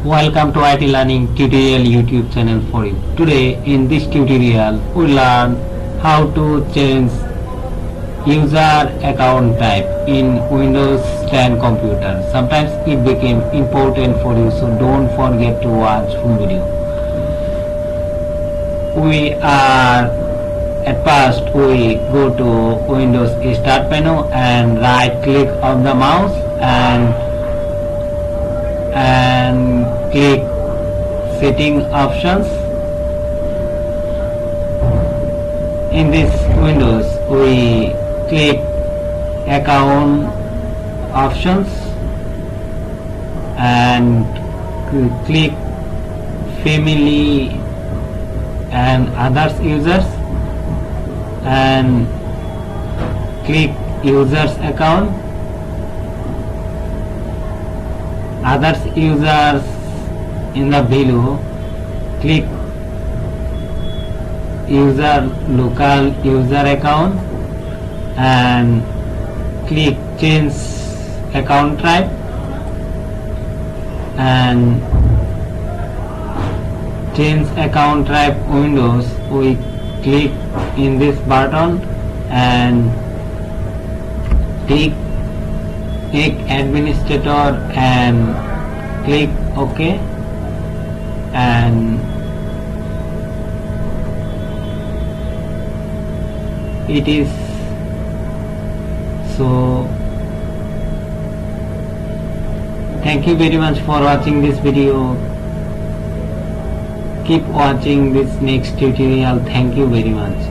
Welcome to IT Learning Tutorial YouTube channel for you. Today in this tutorial we learn how to change user account type in Windows 10 computer. Sometimes it became important for you, so don't forget to watch full video. At first we go to Windows Start menu and right click on the mouse and click setting options. In this Windows we click account options and click family and others users and click users account. Others users in the below, click user local user account and click change account type and change account type Windows. We click in this button and click administrator and click OK and it is so. Thank you very much for watching this video. Keep watching this next tutorial. Thank you very much.